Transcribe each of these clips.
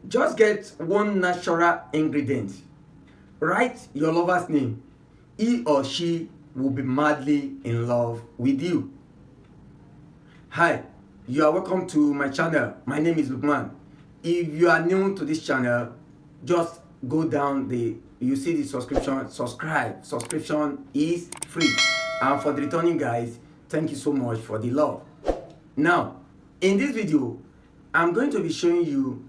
Just get one natural ingredient. Write your lover's name. He or she will be madly in love with you. Hi, you are welcome to my channel. My name is Lukman. If you are new to this channel, just go down you see the subscription, subscribe. Subscription is free. And for the returning guys, thank you so much for the love. Now, in this video, I'm going to be showing you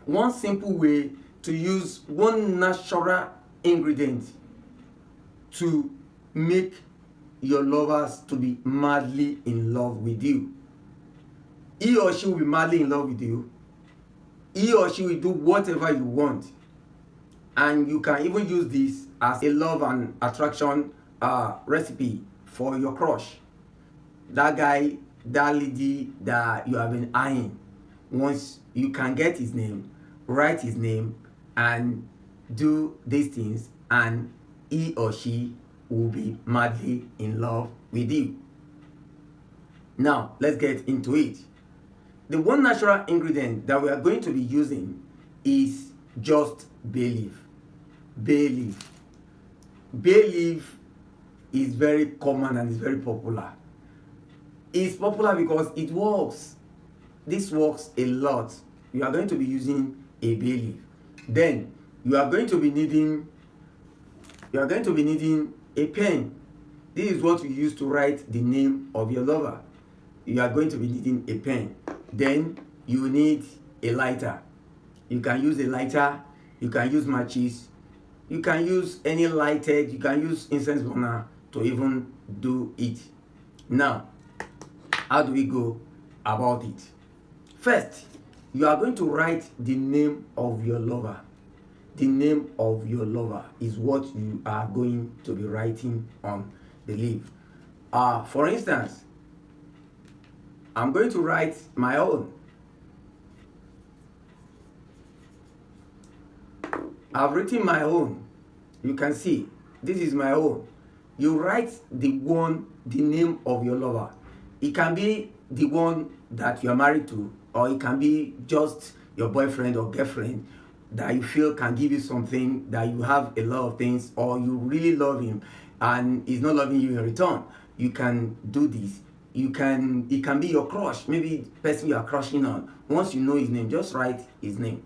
one simple way to use one natural ingredient to make your lovers to be madly in love with you. He or she will be madly in love with you. He or she will do whatever you want. And you can even use this as a love and attraction recipe for your crush. That guy, that lady that you have been eyeing. Once you can get his name, write his name, and do these things, and he or she will be madly in love with you. Now, let's get into it. The one natural ingredient that we are going to be using is just bay leaf. Bay leaf. Bay leaf is very common and is very popular. It's popular because it works. This works a lot. You are going to be using a bay leaf. Then you are going to be needing a pen. This is what you use to write the name of your lover. You are going to be needing a pen. Then you need a lighter. You can use a lighter, you can use matches, you can use any lighted, you can use incense burner to even do it. Now, how do we go about it? First, you are going to write the name of your lover. The name of your lover is what you are going to be writing on the leaf. For instance, I'm going to write my own. I've written my own. You can see, this is my own. You write the name of your lover. It can be the one that you are married to, or it can be just your boyfriend or girlfriend that you feel can give you something, that you have a lot of things, or you really love him and he's not loving you in return. You can do this. It can be your crush, maybe the person you are crushing on. Once you know his name, just write his name.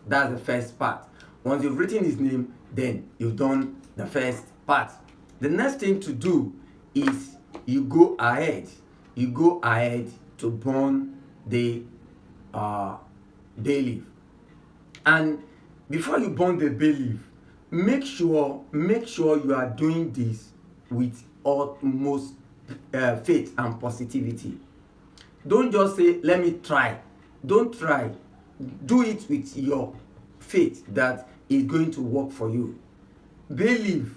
That's the first part. Once you've written his name, then you've done the first part. The next thing to do is you go ahead to burn the bay leaf. And before you burn the bay leaf, make sure you are doing this with utmost faith and positivity. Don't just say, let me try. Don't try. Do it with your faith that is going to work for you. Bay leaf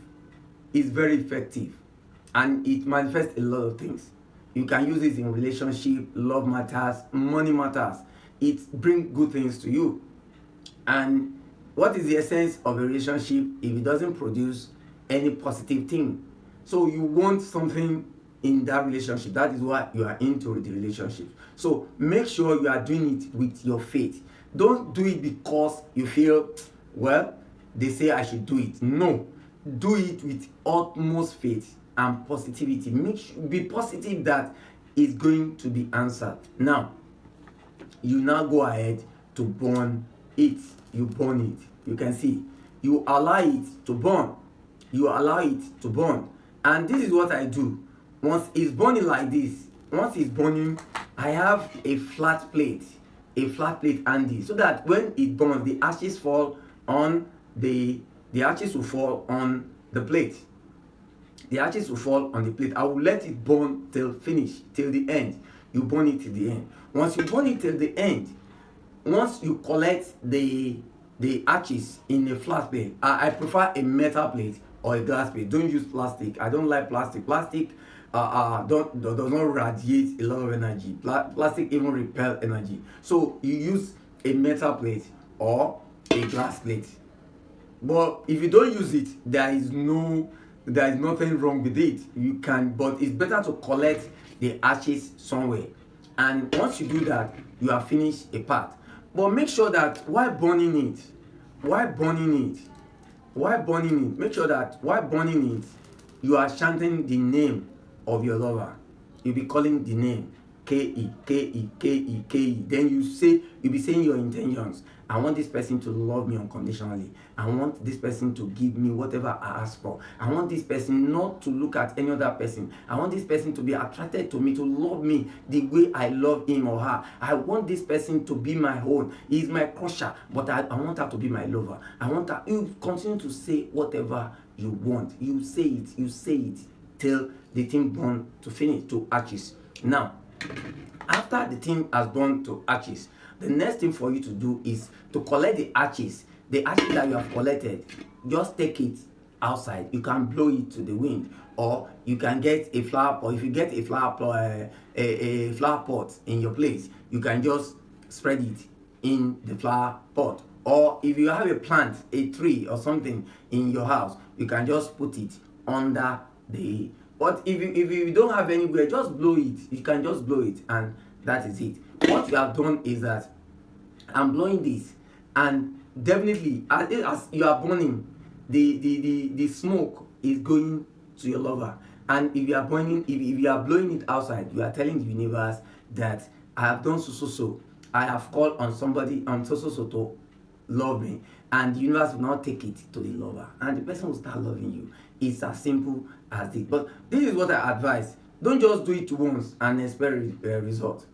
is very effective and it manifests a lot of things. You can use it in relationship, love matters, money matters. It brings good things to you. And what is the essence of a relationship if it doesn't produce any positive thing? So you want something in that relationship. That is why you are into the relationship. So make sure you are doing it with your faith. Don't do it because you feel, well, they say I should do it. No. Do it with utmost faith and positivity. Be positive that it's going to be answered. Now, you now go ahead to burn it. You burn it. You can see. You allow it to burn. You allow it to burn. And this is what I do. Once it's burning like this, once it's burning, I have a flat plate handy, so that when it burns, the ashes fall on the ashes will fall on the plate. The ashes will fall on the plate. I will let it burn till the end. You burn it till the end. Once you burn it till the end, once you collect the ashes in a flat plate, I prefer a metal plate or a glass plate. Don't use plastic. I don't like plastic. Plastic does not radiate a lot of energy. Plastic even repel energy. So you use a metal plate or a glass plate. But if you don't use it, there is nothing wrong with it. You can, but it's better to collect the ashes somewhere. And once you do that, you have finished a part. But make sure that while burning it, make sure that while burning it, you are chanting the name of your lover. You'll be calling the name K-E, K-E, K-E, K-E. Then you'll be saying your intentions. I want this person to love me unconditionally. I want this person to give me whatever I ask for. I want this person not to look at any other person. I want this person to be attracted to me, to love me the way I love him or her. I want this person to be my own. He is my crusher, but I want her to be my lover. I want her. You continue to say whatever you want. You say it till the thing burn to finish, to ashes. Now, after the thing has burned to ashes, the next thing for you to do is to collect the ashes that you have collected. Just take it outside. You can blow it to the wind, or you can get a flower pot. If you get a flower pot in your place, you can just spread it in the flower pot. Or if you have a plant, a tree or something in your house, you can just put it under the. But if you don't have anywhere, just blow it. You can just blow it, and that is it. What you have done is that I'm blowing this, and definitely as you are burning, the smoke is going to your lover. And if you are blowing it outside, you are telling the universe that I have done so. I have called on somebody so to love me, and the universe will not take it to the lover, and the person will start loving you. It's as simple as this. But this is what I advise. Don't just do it once and expect a result.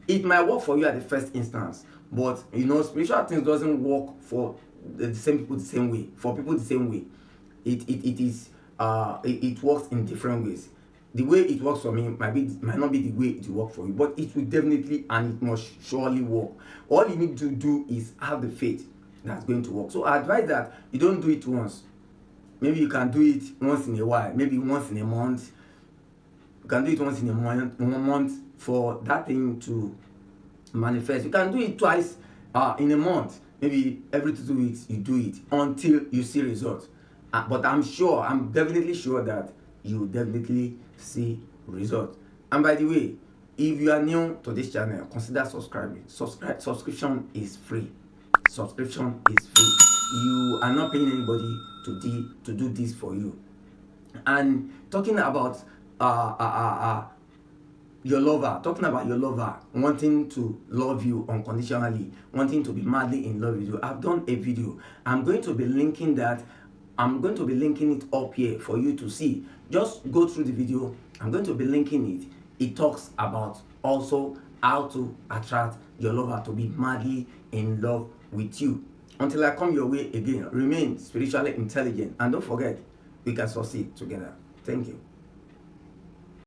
It might work for you at the first instance, but spiritual things doesn't work for the same people the same way. For people the same way, it works in different ways. The way it works for me might not be the way it will work for you, but it will definitely and it must surely work. All you need to do is have the faith that's going to work. So I advise that you don't do it once. Maybe you can do it once in a while, maybe once in a month. You can do it once in a month for that thing to manifest. You can do it twice in a month. Maybe every 2 weeks you do it until you see results. But I'm definitely sure that you will definitely see results. And by the way, if you are new to this channel, consider subscribing. Subscription is free. You are not paying anybody to do this for you. And talking about your lover wanting to love you unconditionally, wanting to be madly in love with you, I've done a video. I'm going to be linking it up here for you to see. Just go through the video. I'm going to be linking it. It talks about also how to attract your lover to be madly in love with you. Until I come your way again, remain spiritually intelligent, and don't forget, we can succeed together. Thank you.